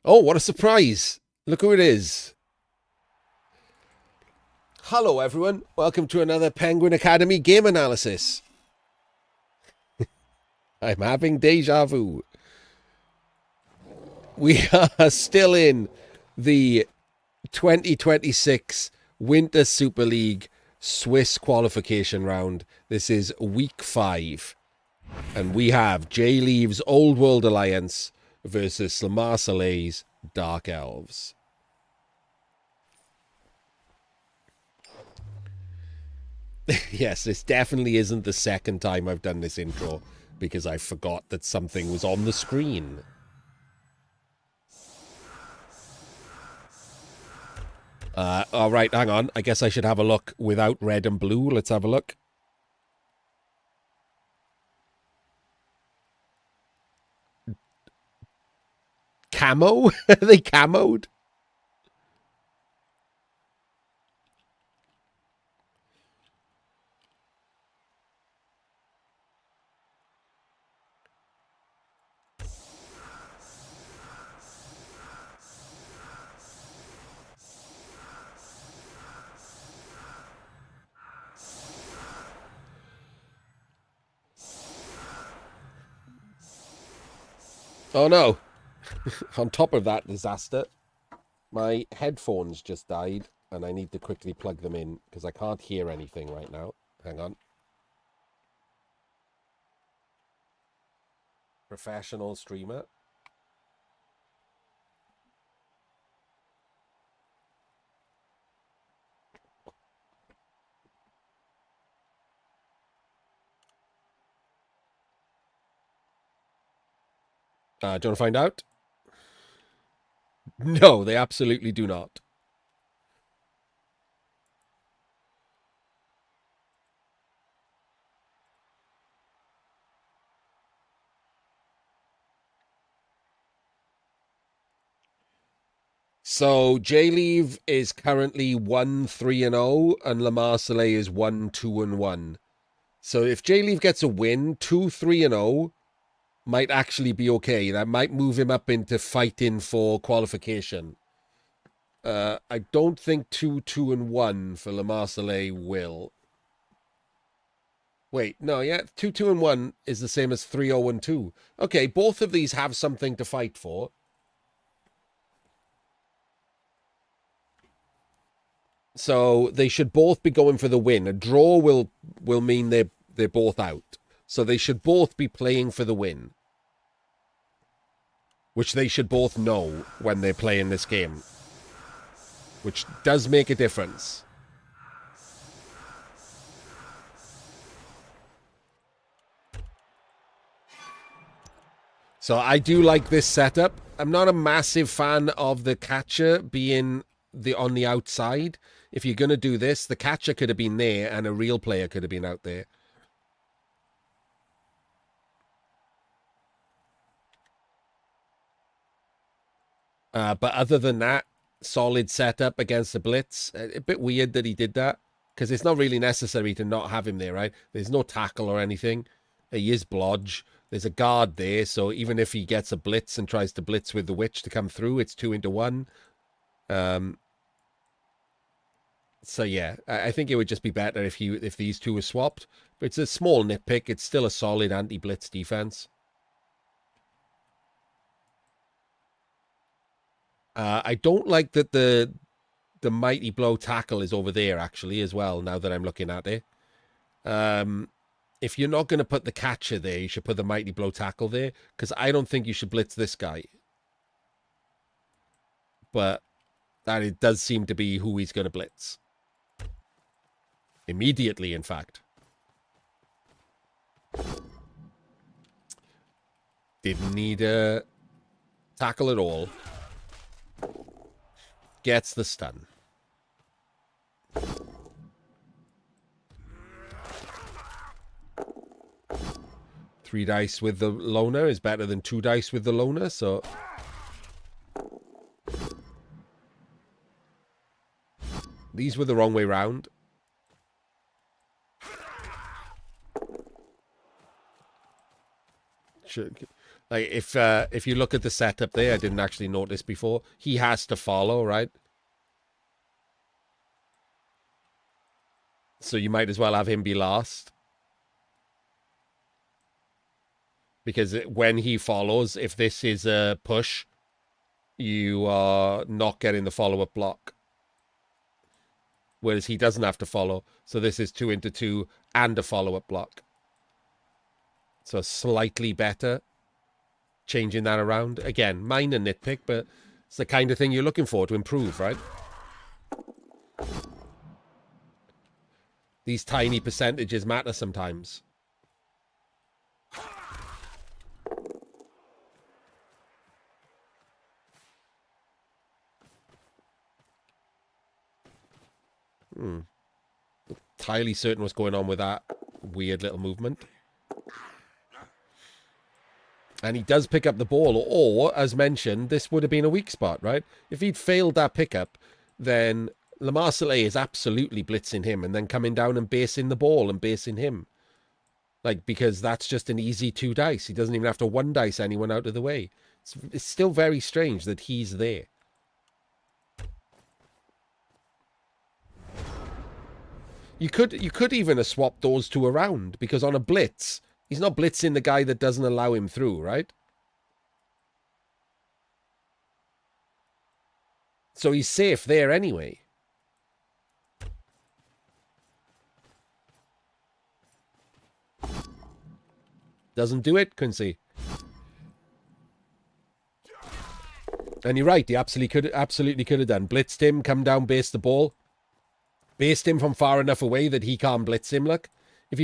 Oh, what a surprise. Look who it is. Hello, everyone. Welcome to another Penguin Academy game analysis. I'm having deja vu. We are still in the 2026 Winter Super League Swiss qualification round. This is week 5. And we have JLeav's Old World Alliance versus Lemarseillais' Dark Elves. Yes, this definitely isn't the second time I've done this intro because I forgot that something was on the screen. All right, hang on. I guess I should have a look without red and blue. Let's have a look. Camo? Are they camoed? Oh no. On top of that disaster, my headphones just died and I need to quickly plug them in because I can't hear anything right now. Hang on. Professional streamer. Do you want to find out? No, they absolutely do not. So JLeav is currently 1-3-0 and Lemarseillais is 1-2-1. So if JLeav gets a win, 2-3-0 might actually be okay. That might move him up into fighting for qualification. I don't think 2-2-1 for Lemarseillais will. Wait, no, yeah, 2-2-1 is the same as 3-0-2. Okay, both of these have something to fight for. So they should both be going for the win. A draw will mean they're both out. So they should both be playing for the win. Which they should both know when they're playing this game. Which does make a difference. So I do like this setup. I'm not a massive fan of the catcher being on the outside. If you're going to do this, the catcher could have been there and a real player could have been out there. But other than that, solid setup against the blitz. A bit weird that he did that because it's not really necessary to not have him there, right? There's no tackle or anything. He is blodge. There's a guard there, so even if he gets a blitz and tries to blitz with the witch to come through, it's 2-1. So yeah, I think it would just be better if these two were swapped. But it's a small nitpick. It's still a solid anti-blitz defense. I don't like that the mighty blow tackle is over there actually as well. Now that I'm looking at it, if you're not going to put the catcher there, you should put the mighty blow tackle there because I don't think you should blitz this guy. But that it does seem to be who he's going to blitz immediately. In fact, didn't need a tackle at all. Gets the stun. Three dice with the loner is better than 2 dice with the loner, so these were the wrong way round. Like, if you look at the setup there, I didn't actually notice before. He has to follow, right? So you might as well have him be last. Because when he follows, if this is a push, you are not getting the follow-up block. Whereas he doesn't have to follow. So this is 2 into 2 and a follow-up block. So slightly better. Changing that around. Again, minor nitpick, but it's the kind of thing you're looking for to improve, right? These tiny percentages matter sometimes. Entirely certain what's going on with that weird little movement. And he does pick up the ball, or, as mentioned, this would have been a weak spot, right? If he'd failed that pickup, then Lemarseillais is absolutely blitzing him and then coming down and basing the ball and basing him. Like, because that's just an easy 2 dice. He doesn't even have to 1 dice anyone out of the way. It's still very strange that he's there. You could even have swapped those 2 around, because on a blitz, he's not blitzing the guy that doesn't allow him through, right? So he's safe there anyway. Doesn't do it, Quincy. And you're right, he absolutely could have done. Blitzed him, come down, based the ball. Based him from far enough away that he can't blitz him, look. If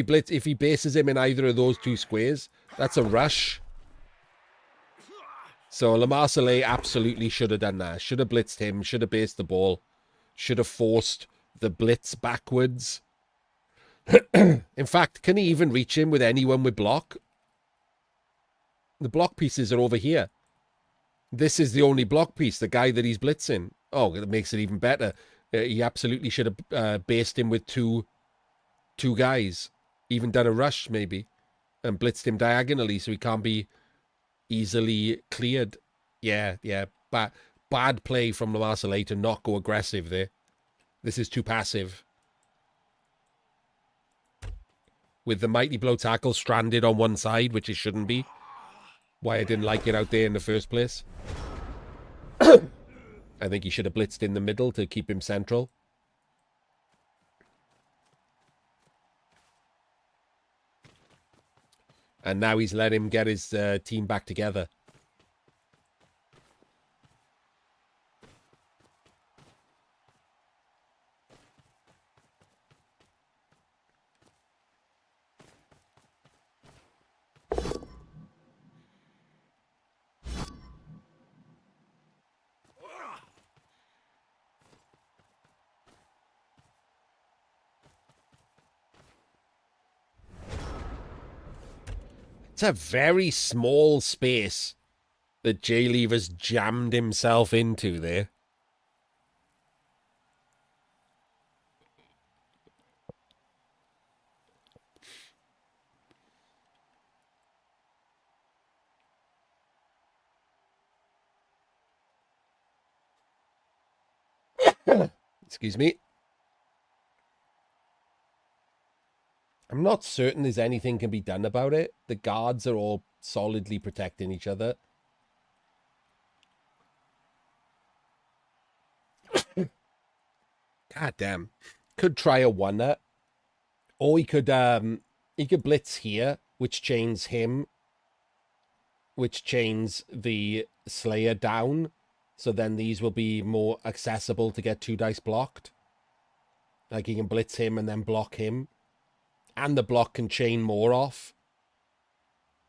he bases him in either of those 2 squares, that's a rush. So Lemarseillais absolutely should have done that. Should have blitzed him, should have based the ball, should have forced the blitz backwards. In fact, can he even reach him with anyone with block? The block pieces are over here. This is the only block piece, the guy that he's blitzing. Oh, that makes it even better. He absolutely should have based him with two guys. Even done a rush, maybe. And blitzed him diagonally so he can't be easily cleared. Yeah. Bad play from Lemarseillais to not go aggressive there. This is too passive. With the Mighty Blow tackle stranded on one side, which it shouldn't be. Why I didn't like it out there in the first place. I think he should have blitzed in the middle to keep him central. And now he's let him get his team back together. It's a very small space that JLeav has jammed himself into there. Excuse me. I'm not certain there's anything can be done about it. The guards are all solidly protecting each other. God damn. Could try a 1-er. Or he could blitz here, which chains him. Which chains the Slayer down. So then these will be more accessible to get 2 dice blocked. Like he can blitz him and then block him. And the block can chain more off.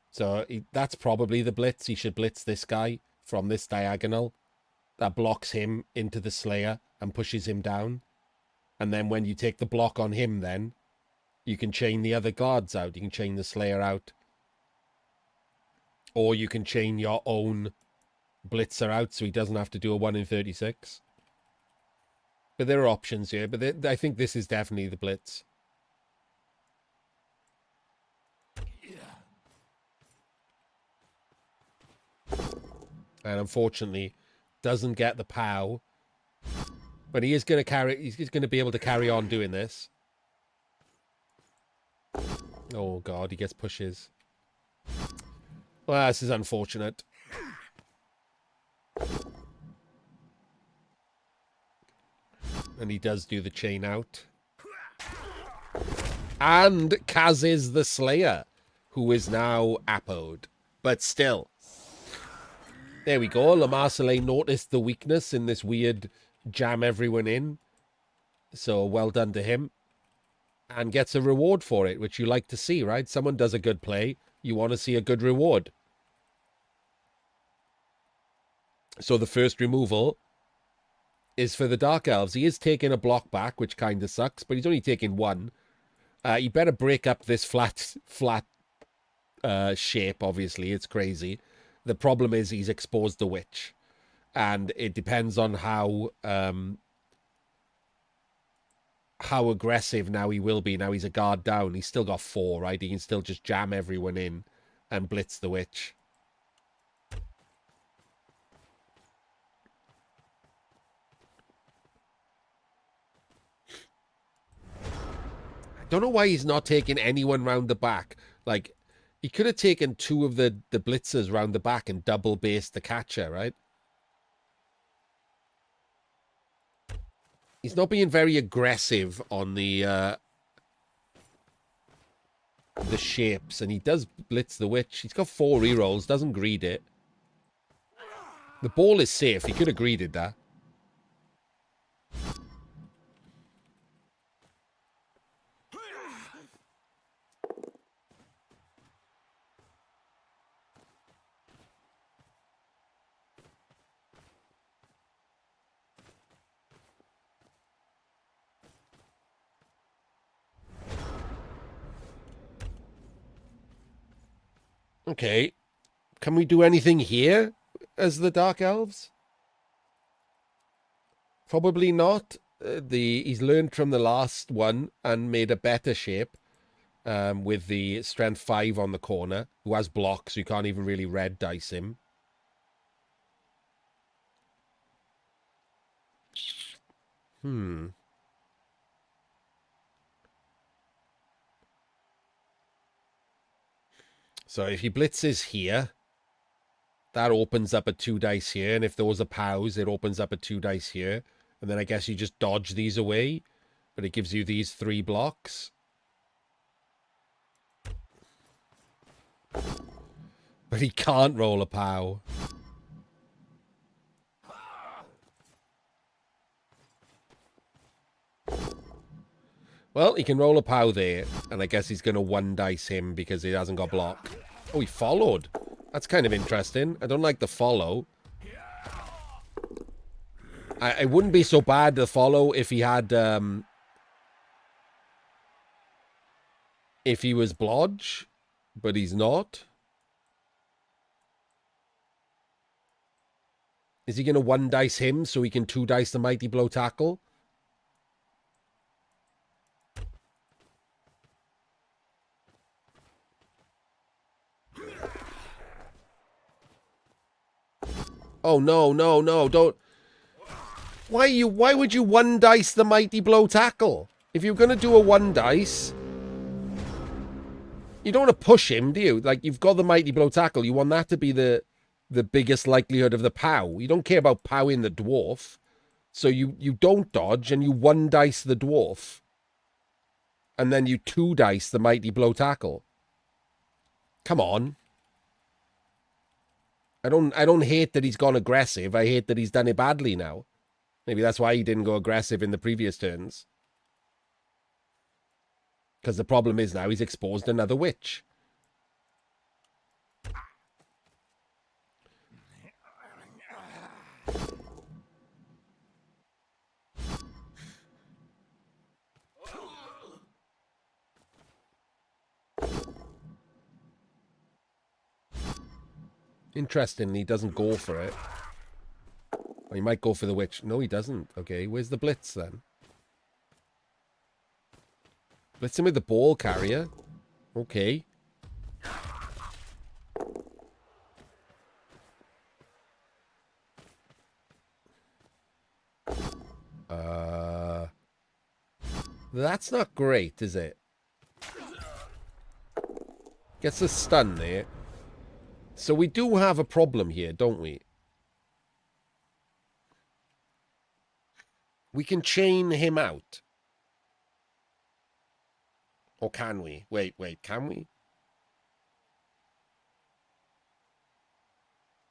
So that's probably the blitz. He should blitz this guy from this diagonal. That blocks him into the Slayer and pushes him down. And then when you take the block on him then, you can chain the other guards out. You can chain the Slayer out. Or you can chain your own blitzer out so he doesn't have to do a 1 in 36. But there are options here. But I think this is definitely the blitz. And unfortunately, doesn't get the POW. But he is going to carry... He's going to be able to carry on doing this. Oh, God, he gets pushes. Well, this is unfortunate. And he does do the chain out. And Kaz is the Slayer, who is now Apoed. But still. There we go. Lemarseillais noticed the weakness in this weird jam everyone in. So well done to him. And gets a reward for it, which you like to see, right? Someone does a good play. You want to see a good reward. So the first removal is for the Dark Elves. He is taking a block back, which kind of sucks, but he's only taking one. He better break up this flat shape, obviously. It's crazy. The problem is he's exposed the witch. And it depends on how aggressive now he will be. Now he's a guard down. He's still got 4, right? He can still just jam everyone in and blitz the witch. Don't know why he's not taking anyone round the back. Like, he could have taken 2 of the blitzers round the back and double based the catcher, right? He's not being very aggressive on the shapes, and he does blitz the witch. He's got 4 rerolls, doesn't greed it. The ball is safe. He could have greeded that. Okay. Can we do anything here as the Dark Elves? Probably not. He's learned from the last one and made a better shape with the strength 5 on the corner, who has blocks, so you can't even really red dice him. So if he blitzes here, that opens up a 2 dice here. And if those are POWs, it opens up a 2 dice here. And then I guess you just dodge these away. But it gives you these 3 blocks. But he can't roll a POW. Well, he can roll a POW there. And I guess he's going to 1 dice him because he hasn't got block. Oh, he followed. That's kind of interesting. I don't like the follow. I wouldn't be so bad to follow if he had... if he was Blodge. But he's not. Is he going to 1 dice him so he can 2 dice the Mighty Blow Tackle? Oh, no, no, no, don't... Why would you 1 dice the Mighty Blow Tackle? If you're going to do a 1 dice... You don't want to push him, do you? Like, you've got the Mighty Blow Tackle. You want that to be the biggest likelihood of the POW. You don't care about POWing the dwarf. So you don't dodge and you 1 dice the dwarf. And then you 2 dice the Mighty Blow Tackle. Come on. I don't hate that he's gone aggressive. I hate that he's done it badly now. Maybe that's why he didn't go aggressive in the previous turns. Because the problem is now he's exposed another witch. Interestingly, he doesn't go for it. Or he might go for the witch. No, he doesn't. Okay, where's the blitz then? Blitz him with the ball carrier. Okay. That's not great, is it? Gets a stun there. So we do have a problem here, don't we? We can chain him out. Or can we? Wait, can we?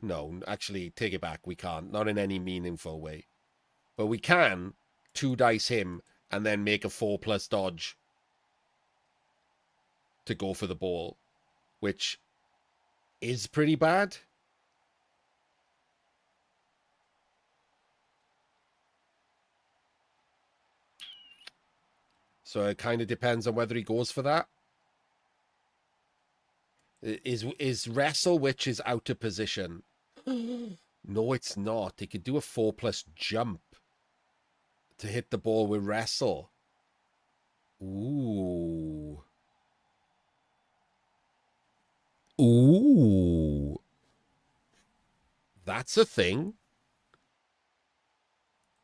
No, actually, take it back. We can't. Not in any meaningful way. But we can 2-dice him and then make a 4+ dodge to go for the ball, which is pretty bad. So it kind of depends on whether he goes for that. Is Wrestle, which is out of position. No, it's not. He could do a 4+ jump to hit the ball with Wrestle. Ooh. Ooh. That's a thing.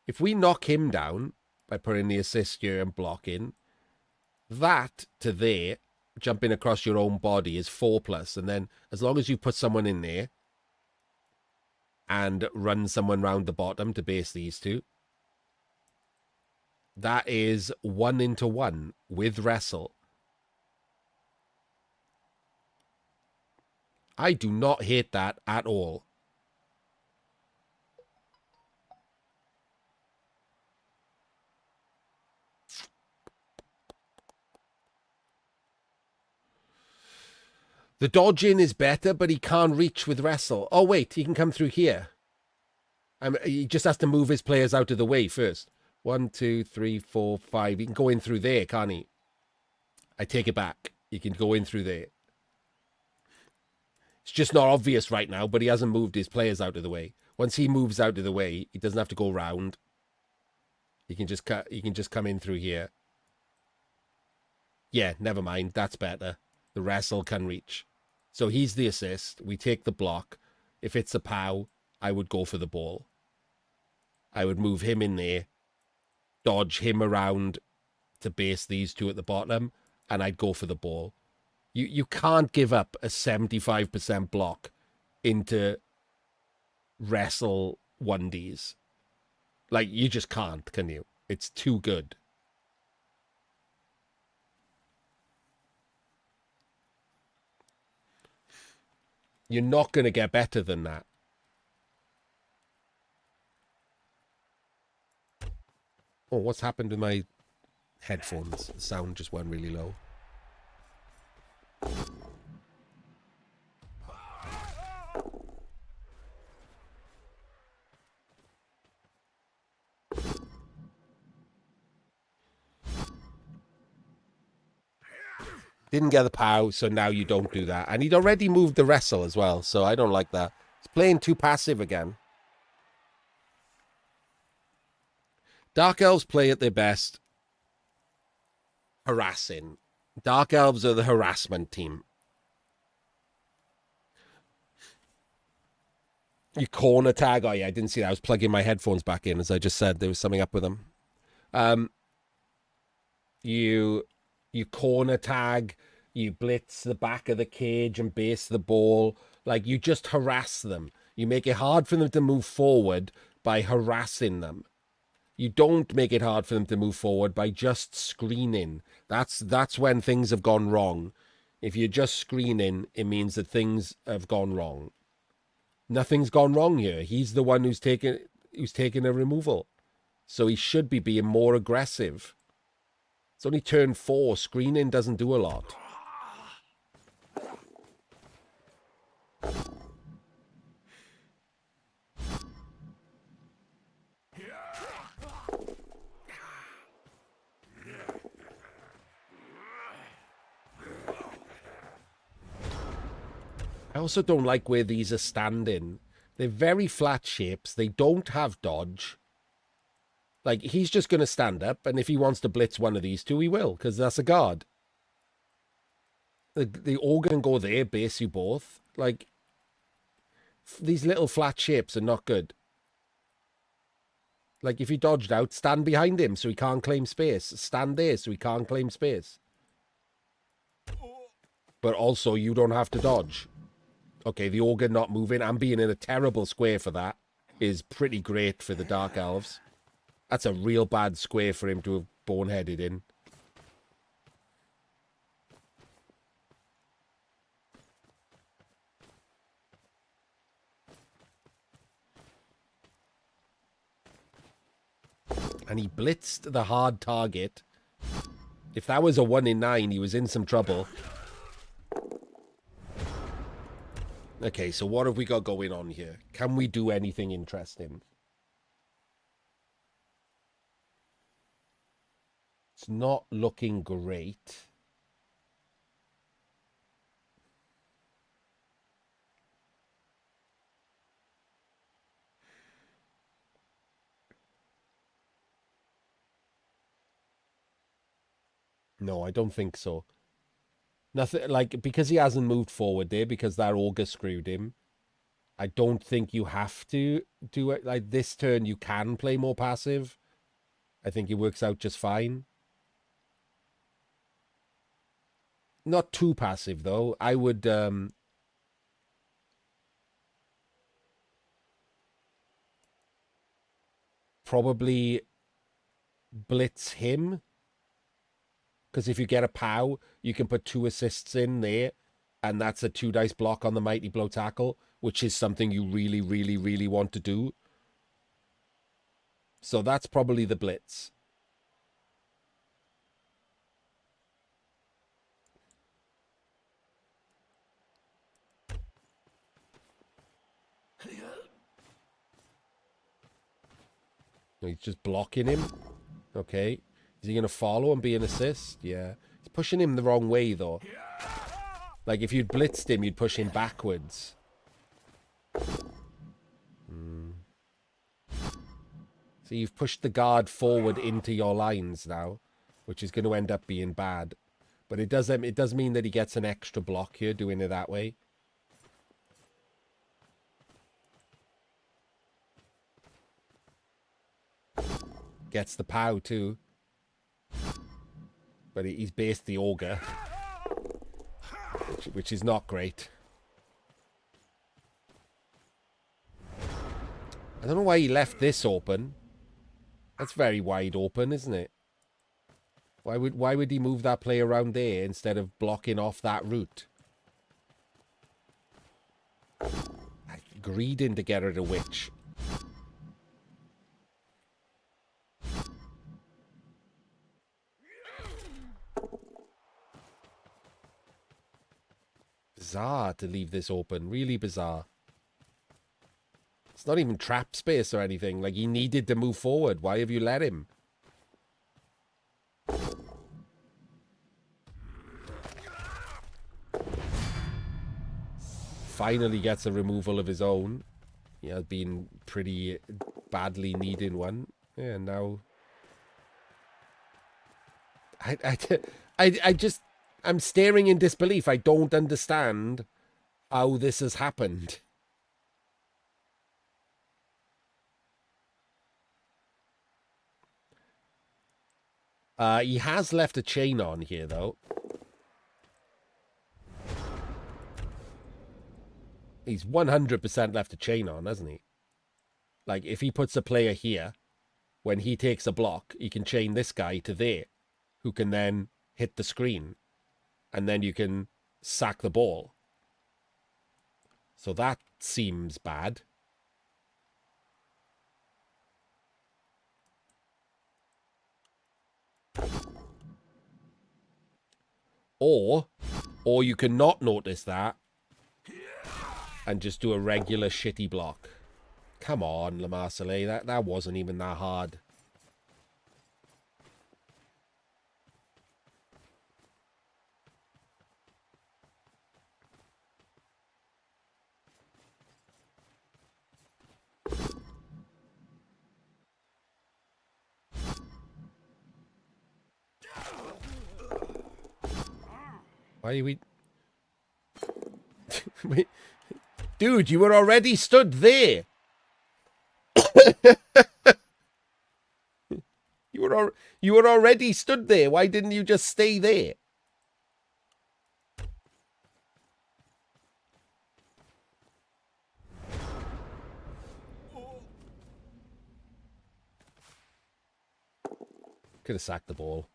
If we knock him down by putting the assist here and blocking, that to there, jumping across your own body, is 4+. And then as long as you put someone in there and run someone round the bottom to base these two, that is 1-1 with Wrestle. I do not hate that at all. The dodging is better, but he can't reach with Wrestle. Oh, wait, he can come through here. He just has to move his players out of the way first. 1, 2, 3, 4, 5. He can go in through there, can't he? I take it back. He can go in through there. It's just not obvious right now, but he hasn't moved his players out of the way. Once he moves out of the way, he doesn't have to go round. He can just come in through here. Yeah, never mind. That's better. The Wrestle can reach. So he's the assist. We take the block. If it's a POW, I would go for the ball. I would move him in there, dodge him around to base these two at the bottom, and I'd go for the ball. You can't give up a 75% block into Wrestle 1Ds. Like, you just can't, can you? It's too good. You're not going to get better than that. Oh, what's happened to my headphones? The sound just went really low. Didn't get the POW, so now you don't do that. And he'd already moved the Wrestle as well, so I don't like that. He's playing too passive again. Dark Elves play at their best harassing. Dark Elves are the harassment team. You corner tag. Oh, yeah, I didn't see that. I was plugging my headphones back in, as I just said. There was something up with them. You corner tag, you blitz the back of the cage and base the ball. Like, you just harass them. You make it hard for them to move forward by harassing them. You don't make it hard for them to move forward by just screening. That's when things have gone wrong. If you're just screening, it means that things have gone wrong. Nothing's gone wrong here. He's the one who's taken a removal. So he should be being more aggressive. It's only turn 4. Screening doesn't do a lot. I also don't like where these are standing. They're very flat shapes. They don't have dodge. Like, he's just going to stand up, and if he wants to blitz one of these two, he will, because that's a guard. The organ can go there, base you both. Like, these little flat shapes are not good. Like, if he dodged out, stand behind him so he can't claim space. Stand there so he can't claim space. But also, you don't have to dodge. Okay, the Ogre not moving and being in a terrible square for that is pretty great for the Dark Elves. That's a real bad square for him to have boneheaded in. And he blitzed the hard target. If that was a 1 in 9, he was in some trouble. Okay, so what have we got going on here? Can we do anything interesting? It's not looking great. No, I don't think so. Nothing, like, because he hasn't moved forward there, because that Ogre screwed him, I don't think you have to do it. Like, this turn, you can play more passive. I think it works out just fine. Not too passive, though. I would, probably blitz him. Because if you get a POW, you can put 2 assists in there, and that's a 2 dice block on the Mighty Blow tackle, which is something you really, really, really want to do. So that's probably the blitz. He's just blocking him. Okay. Is he going to follow and be an assist? Yeah. He's pushing him the wrong way, though. Like, if you'd blitzed him, you'd push him backwards. So you've pushed the guard forward into your lines now, which is going to end up being bad. But it does mean that he gets an extra block here doing it that way. Gets the POW too. But he's based the Ogre, which is not great. I don't know why he left this open. That's very wide open, isn't it? Why would he move that play around there instead of blocking off that route? Greeding to get rid of Witch. Bizarre to leave this open. Really bizarre. It's not even trap space or anything. Like, he needed to move forward. Why have you let him? Finally gets a removal of his own. He has been pretty badly needing one. Yeah, now... I'm staring in disbelief. I don't understand how this has happened. He has left a chain on here, though. He's 100% left a chain on, hasn't he? Like, if he puts a player here, when he takes a block, he can chain this guy to there, who can then hit the screen. And then you can sack the ball. So that seems bad. Or you can not notice that and just do a regular shitty block. Come on, Lemarseillais. That wasn't even that hard. Why are we... Dude, you were already stood there. you were already stood there. Why didn't you just stay there? Could have sacked the ball.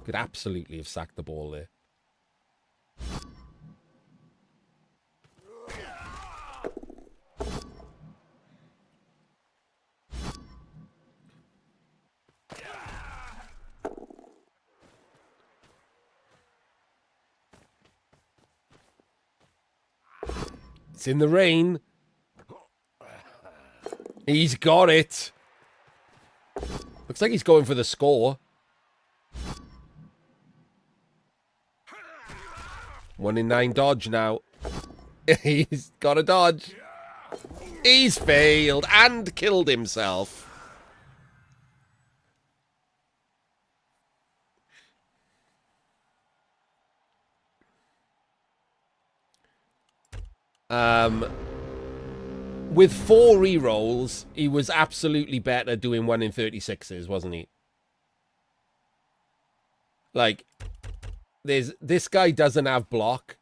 Could absolutely have sacked the ball there. It's in the rain. He's got it. Looks like he's going for the score. 1 in 9 dodge now. He's got a dodge. He's failed and killed himself. With 4 rerolls, he was absolutely better doing 1 in 36s, wasn't he? Like, this guy doesn't have block.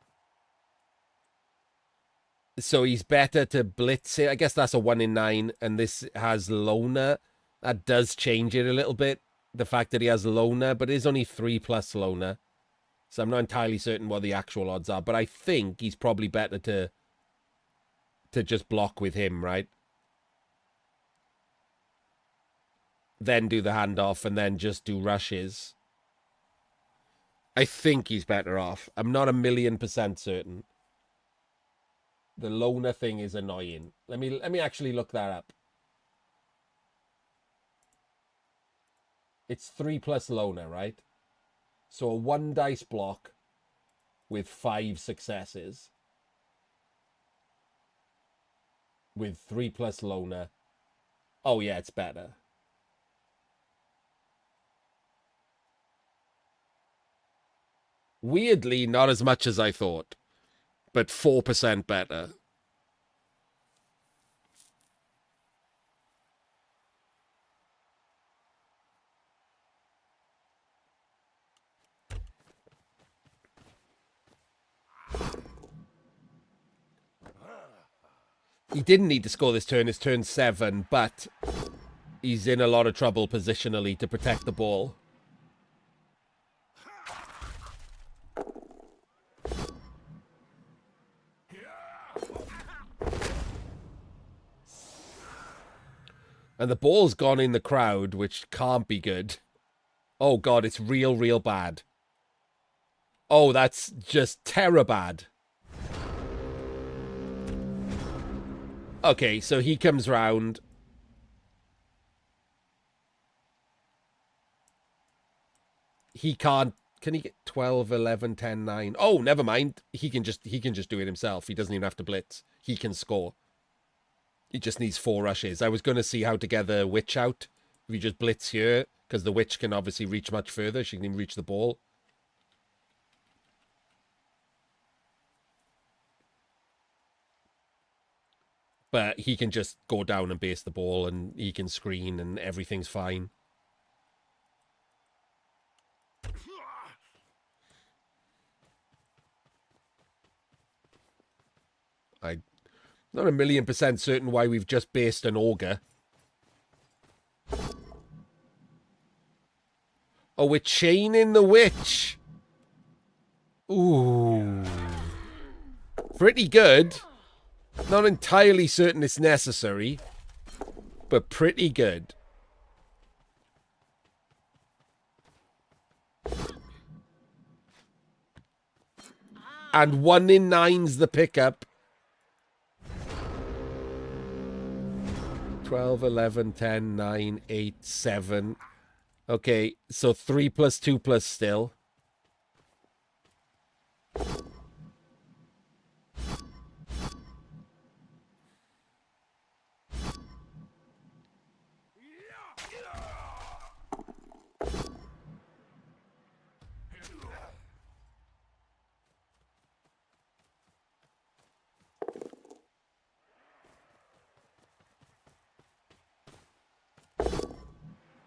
So he's better to blitz it. I guess that's a 1 in 9, and this has loner. That does change it a little bit. The fact that he has loner, but it is only 3+ loner. So I'm not entirely certain what the actual odds are, but I think he's probably better to just block with him, right? Then do the handoff and then just do rushes. I think he's better off. I'm not 1,000,000% certain. The loner thing is annoying. Let me actually look that up. It's 3+ loner, right? So a 1 dice block with 5 successes. With 3+ loner. Oh yeah, it's better. Weirdly, not as much as I thought, but 4% better. He didn't need to score this turn. It's turn 7, but he's in a lot of trouble positionally to protect the ball. And the ball's gone in the crowd, which can't be good. Oh, God, it's real, real bad. Oh, that's just terror bad. Okay, so he comes round. He can't. Can he get 12, 11, 10, 9? Oh, never mind. He can just do it himself. He doesn't even have to blitz. He can score. He just needs 4 rushes. I was going to see how to get the witch out. If you just blitz here, because the witch can obviously reach much further. She can even reach the ball. But he can just go down and base the ball, and he can screen, and everything's fine. I'm not 1,000,000% certain why we've just based an ogre. Oh, we're chaining the witch. Ooh. Pretty good. Not entirely certain it's necessary, but pretty good. And 1 in 9's the pickup. 12, 11, 10, 9, 8, 7. Okay, so 3 + 2 + still.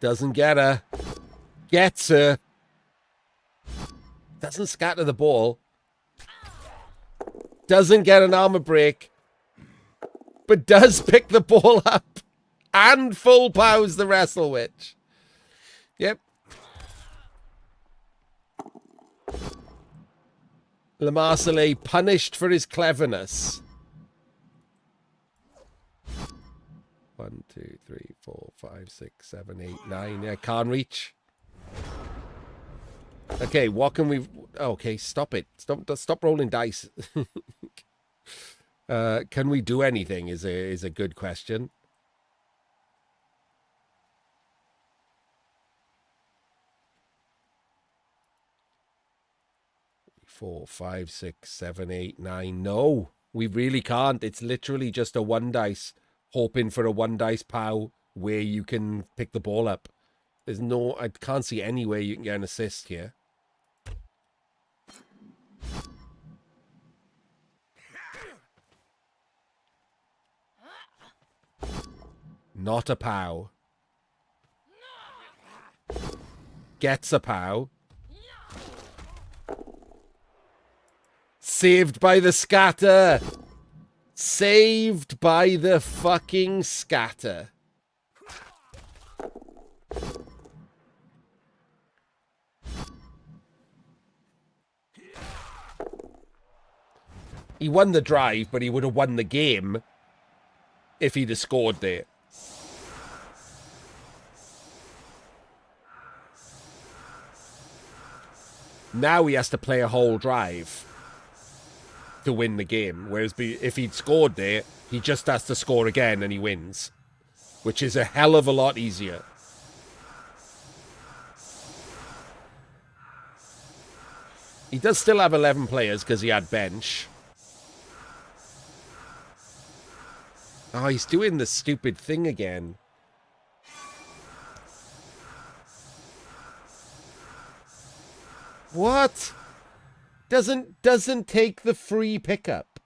Doesn't get her. Gets her. Doesn't scatter the ball. Doesn't get an armor break. But does pick the ball up. And full pows the Wrestle Witch. Yep. Lemarseillais punished for his cleverness. 1, 2, 3, 4, 5, 6, 7, 8, 9. Yeah, can't reach. Okay, what can we... Okay, stop it. Stop rolling dice. Can we do anything is a good question. 4, 5, 6, 7, 8, 9. No, we really can't. It's literally just a 1 dice, hoping for a 1 dice pow where you can pick the ball up. There's no... I can't see any way you can get an assist here. Not a pow. Gets a pow. Saved by the scatter. Saved by the fucking scatter. He won the drive, but he would have won the game if he'd have scored there. Now he has to play a whole drive to win the game. Whereas if he'd scored there, he just has to score again and he wins. Which is a hell of a lot easier. He does still have 11 players because he had bench. Oh, he's doing the stupid thing again. What? Doesn't take the free pickup.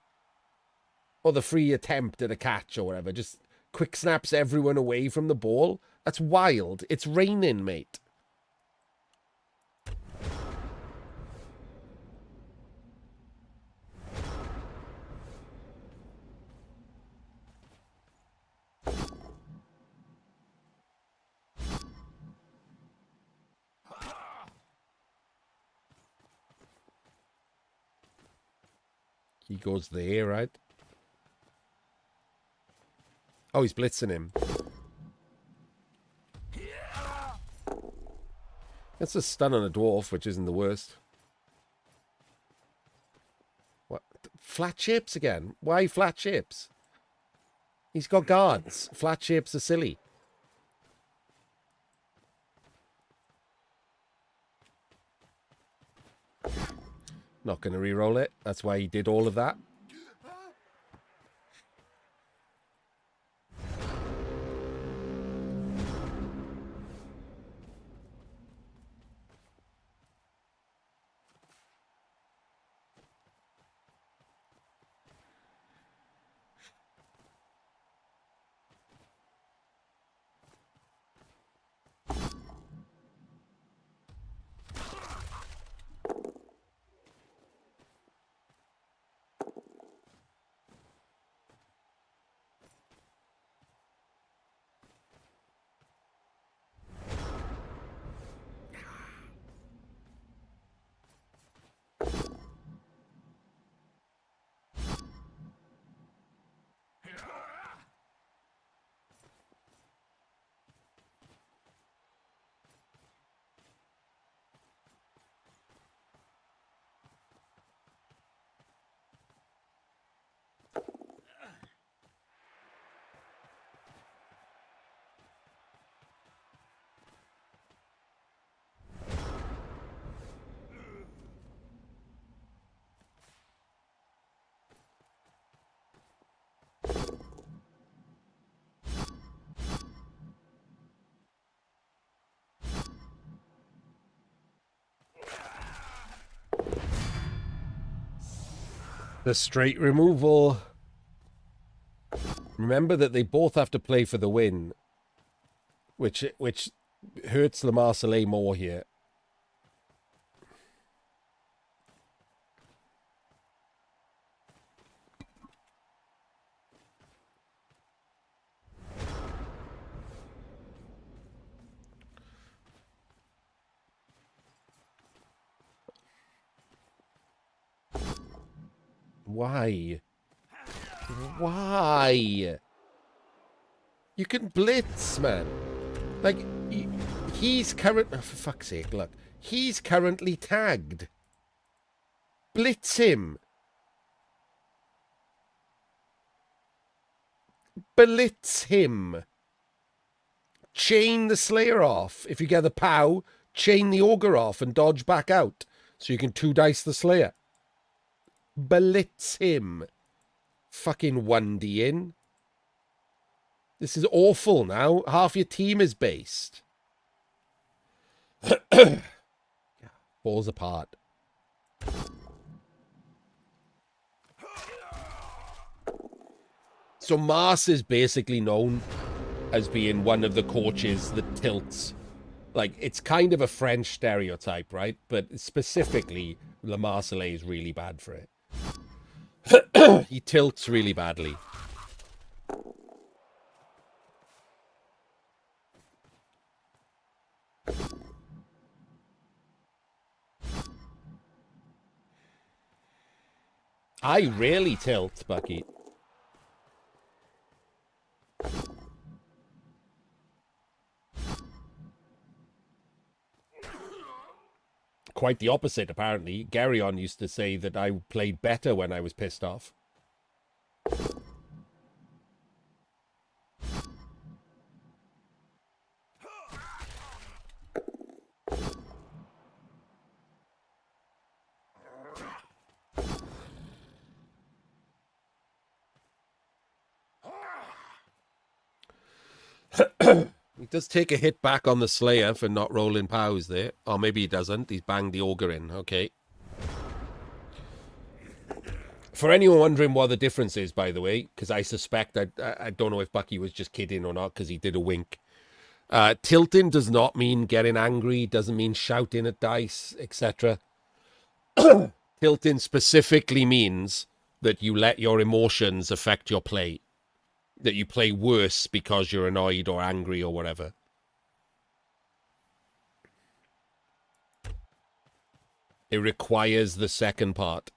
Or the free attempt at a catch or whatever. Just quick snaps everyone away from the ball. That's wild. It's raining, mate. He goes there, right? Oh, he's blitzing him. That's a stun on a dwarf, which isn't the worst. What? Flat shapes again? Why flat shapes? He's got guards. Flat shapes are silly. Not going to re-roll it. That's why he did all of that. The straight removal. Remember that they both have to play for the win. Which hurts Lemarseillais more here. Why? Why? You can blitz, man. Like, he's current... Oh, for fuck's sake, look. He's currently tagged. Blitz him. Blitz him. Chain the Slayer off. If you get the POW, chain the Ogre off and dodge back out. So you can 2-dice the Slayer. Blitz him. Fucking 1D in. This is awful now. Half your team is based. Falls apart. So Mars is basically known as being one of the coaches that tilts. Like, it's kind of a French stereotype, right? But specifically, Lemarseillais is really bad for it. He tilts really badly. I rarely tilt, Bucky. Quite the opposite, apparently. Garyon used to say that I played better when I was pissed off. He does take a hit back on the Slayer for not rolling POWs there. Or maybe he doesn't. He's banged the Ogre in. Okay. For anyone wondering what the difference is, by the way, because I suspect, I don't know if Bucky was just kidding or not, because he did a wink. Tilting does not mean getting angry, doesn't mean shouting at dice, etc. Tilting specifically means that you let your emotions affect your play. That you play worse because you're annoyed or angry or whatever. It requires the second part.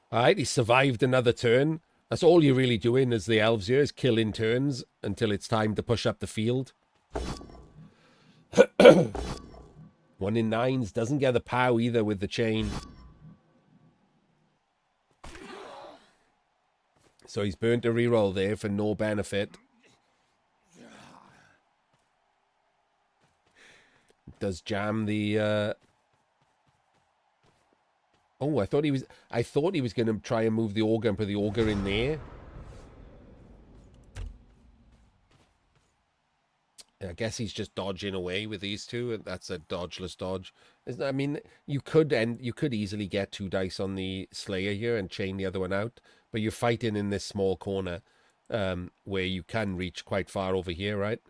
All right, he survived another turn. That's all you're really doing as the elves here, is killing turns until it's time to push up the field. 1 in 9s doesn't get the POW either with the chain. So he's burnt a reroll there for no benefit. Does jam the... Oh, I thought he was going to try and move the Ogre and put the Ogre in there. I guess he's just dodging away with these two, and that's a dodgeless dodge. I mean, you could easily get 2 dice on the Slayer here and chain the other one out, but you're fighting in this small corner where you can reach quite far over here, right?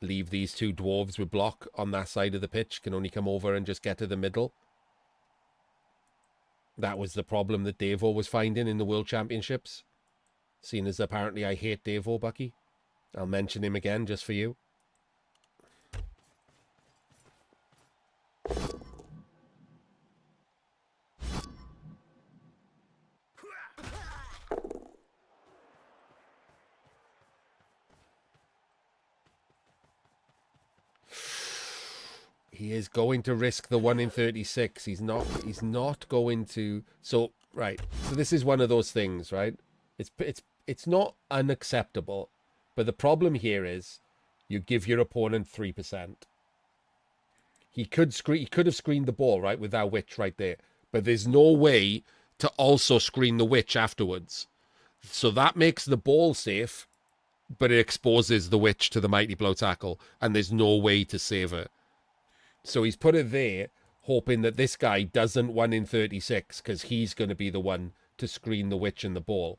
Leave these 2 dwarves with block on that side of the pitch, can only come over and just get to the middle. That was the problem that Devo was finding in the World Championships. Seeing as apparently I hate Devo, Bucky. I'll mention him again just for you. He is going to risk the 1 in 36. He's not going to. So, right. So this is one of those things, right? It's not unacceptable. But the problem here is you give your opponent 3%. He could have screened the ball, right, with that witch right there. But there's no way to also screen the witch afterwards. So that makes the ball safe, but it exposes the witch to the mighty blow tackle, and there's no way to save it. So he's put it there, hoping that this guy doesn't 1 in 36, because he's going to be the one to screen the witch and the ball.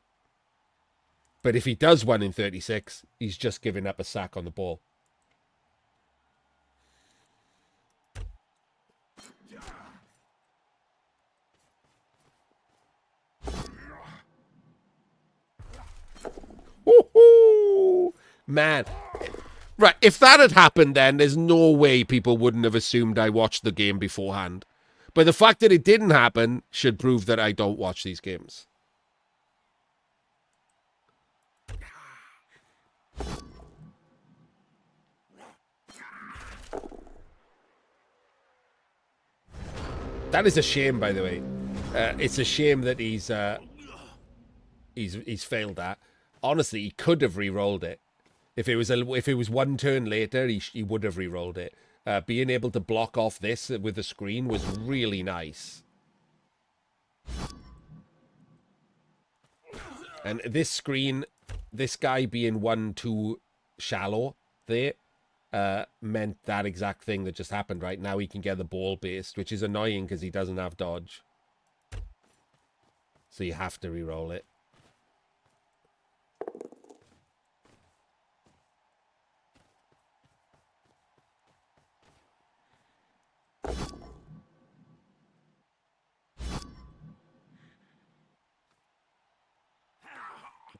But if he does 1 in 36, he's just giving up a sack on the ball. Woohoo! Man. Right, if that had happened then, there's no way people wouldn't have assumed I watched the game beforehand. But the fact that it didn't happen should prove that I don't watch these games. That is a shame, by the way. It's a shame that he's failed that. Honestly, he could have re-rolled it. If it was one turn later, he would have re-rolled it. Being able to block off this with the screen was really nice. And this screen, this guy being 1 too shallow there, meant that exact thing that just happened, right? Now he can get the ball based, which is annoying because he doesn't have dodge. So you have to re-roll it.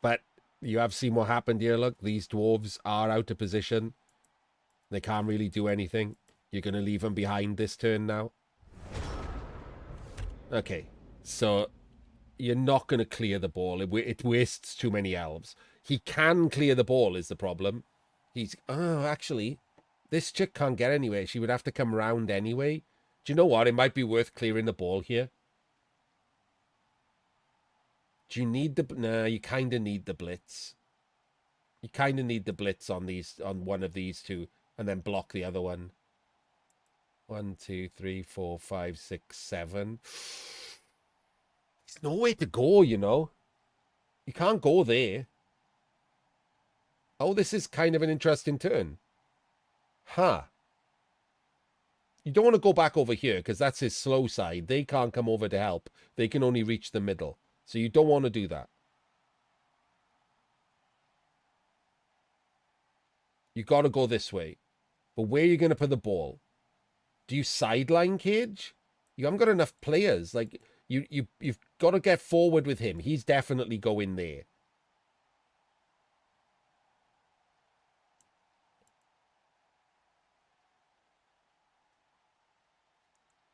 But you have seen what happened here. Look, these dwarves are out of position. They can't really do anything. You're going to leave them behind this turn now. Okay, so you're not going to clear the ball. It wastes too many elves. He can clear the ball is the problem. Actually, this chick can't get anywhere. She would have to come round anyway. Do you know what? It might be worth clearing the ball here. Do you need the... Nah, you kind of need the blitz. You kind of need the blitz on one of these two, and then block the other one. 1, 2, 3, 4, 5, 6, 7. There's no way to go, you know. You can't go there. Oh, this is kind of an interesting turn. Huh. You don't want to go back over here, because that's his slow side. They can't come over to help. They can only reach the middle. So you don't want to do that. You got to go this way. But where are you going to put the ball? Do you sideline Cage? You haven't got enough players. Like, you've got to get forward with him. He's definitely going there.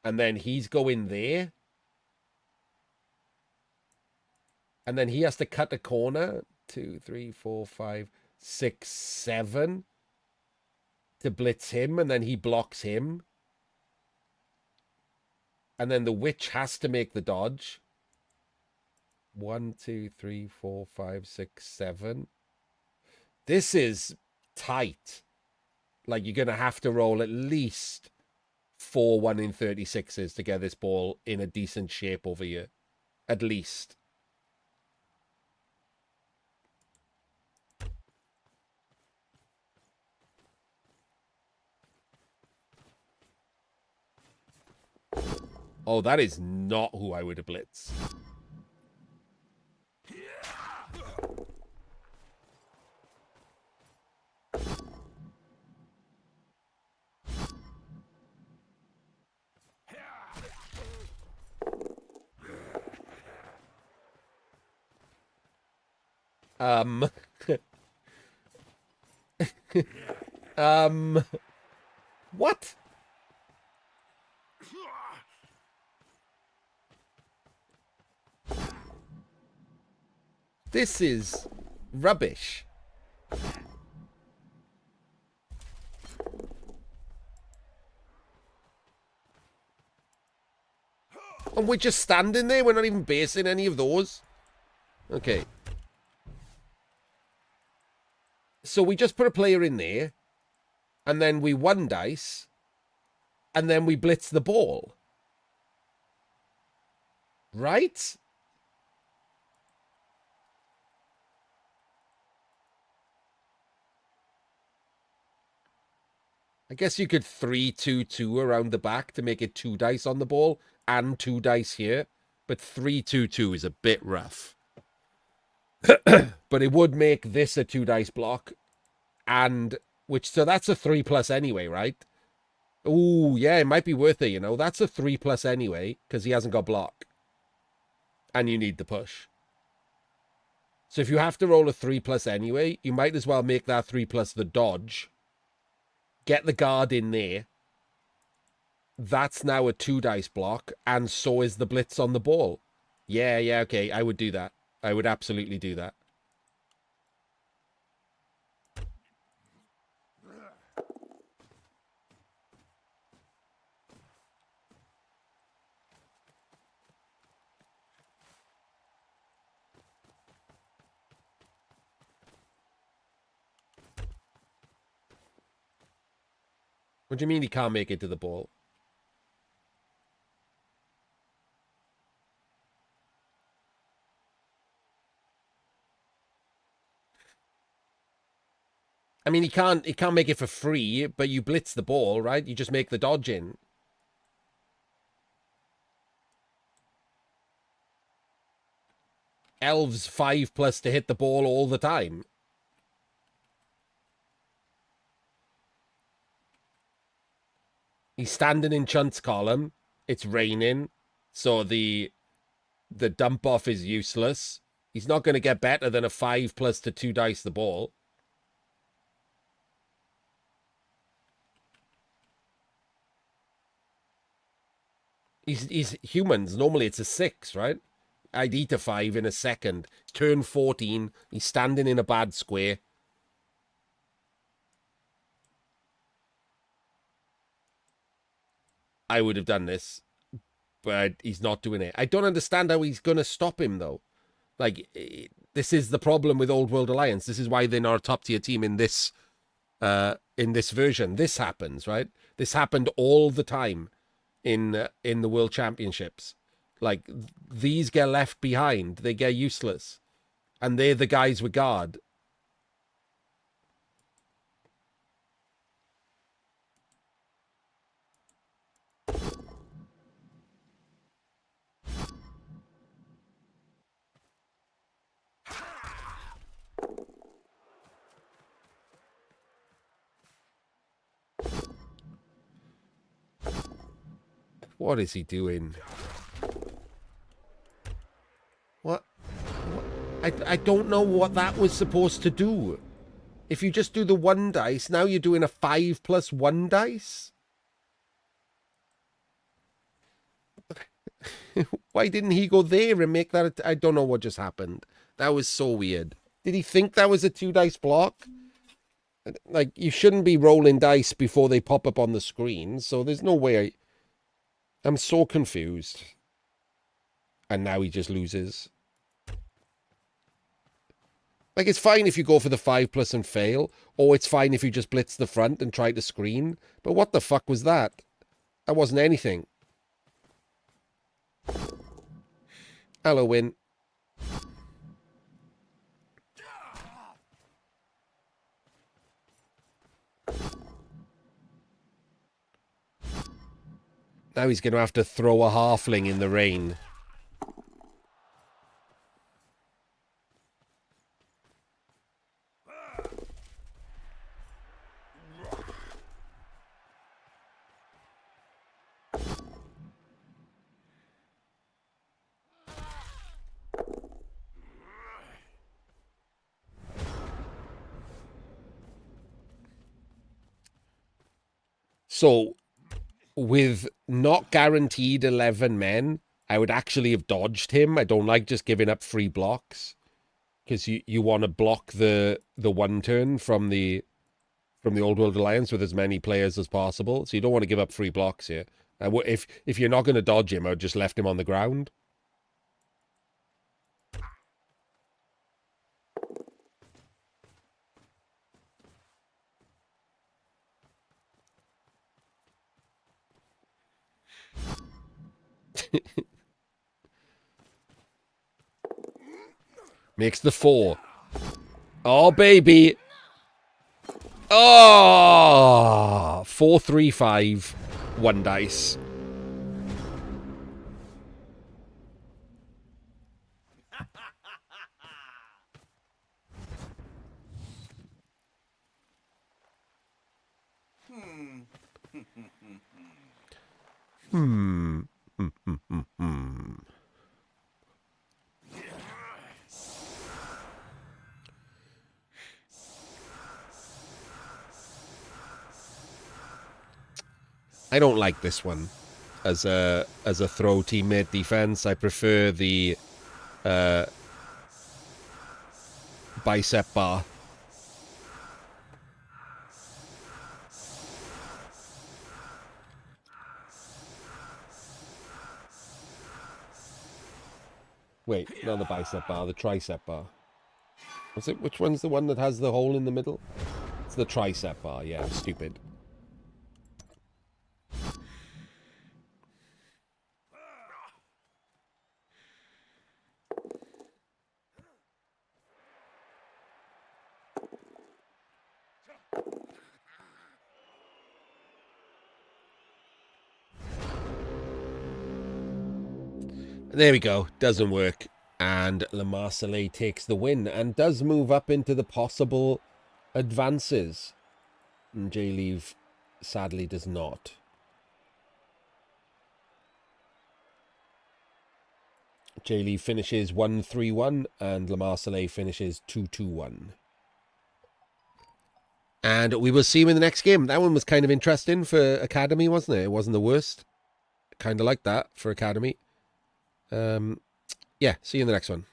And then he's going there. And then he has to cut a corner. 2, 3, 4, 5, 6, 7. To blitz him. And then he blocks him. And then the witch has to make the dodge. 1, 2, 3, 4, 5, 6, 7. This is tight. Like, you're going to have to roll at least 4 1 in 36s to get this ball in a decent shape over here. At least. Oh, that is not who I would have blitzed. What? This is rubbish. And we're just standing there. We're not even basing any of those. Okay. So we just put a player in there. And then we one dice. And then we blitz the ball. Right? I guess you could 3-2-2 around the back to make it 2 dice on the ball and 2 dice here. But 3-2-2 is a bit rough. But it would make this a 2 dice block. And so that's a 3+ anyway, right? Ooh, yeah, it might be worth it, you know. That's a 3+ anyway, because he hasn't got block. And you need the push. So if you have to roll a 3+ anyway, you might as well make that 3+ the dodge. Get the guard in there. That's now a 2 dice block, and so is the blitz on the ball. Yeah, okay, I would do that. I would absolutely do that. What do you mean he can't make it to the ball? I mean, he can't make it for free, but you blitz the ball, right? You just make the dodge in. Elves 5+ to hit the ball all the time. He's standing in Chunt's column. It's raining, so the dump off is useless. He's not going to get better than a 5+ to 2 dice the ball. He's humans. Normally it's a 6, right? I'd eat a 5 in a second. Turn 14. He's standing in a bad square. I would have done this, but he's not doing it. I don't understand how he's going to stop him, though. Like, this is the problem with Old World Alliance. This is why they're not a top-tier team in this version. This happens, right? This happened all the time in the World Championships. Like, these get left behind. They get useless. And they're the guys with guard. What is he doing? What? I don't know what that was supposed to do. If you just do the 1 dice, now you're doing a 5+ 1 dice? Why didn't he go there and make that? I don't know what just happened. That was so weird. Did he think that was a 2 dice block? Like, you shouldn't be rolling dice before they pop up on the screen, so there's no way. I'm so confused. And now he just loses. Like, it's fine if you go for the 5+ and fail, or it's fine if you just blitz the front and try to screen. But what the fuck was that? That wasn't anything. Hello, Win. Now he's going to have to throw a halfling in the rain. So, with not guaranteed 11 men, I would actually have dodged him. I don't like just giving up free blocks, because you want to block the 1 turn from the Old World Alliance with as many players as possible. So you don't want to give up free blocks here. If you're not going to dodge him, I would just left him on the ground. Makes the 4. Oh, baby. Oh, 4, 3, 5. 1 dice. I don't like this one as a throw teammate defense. I prefer the bicep bar. Wait, not the bicep bar, the tricep bar. What's it? Which one's the one that has the hole in the middle? It's the tricep bar. Yeah, I'm stupid. There we go. Doesn't work. And Lemarseillais takes the win and does move up into the possible advances. And JLeav sadly does not. JLeav finishes 1-3-1 and Lemarseillais finishes 2-2-1. And we will see him in the next game. That one was kind of interesting for Academy, wasn't it? It wasn't the worst. Kind of like that for Academy. Yeah, see you in the next one.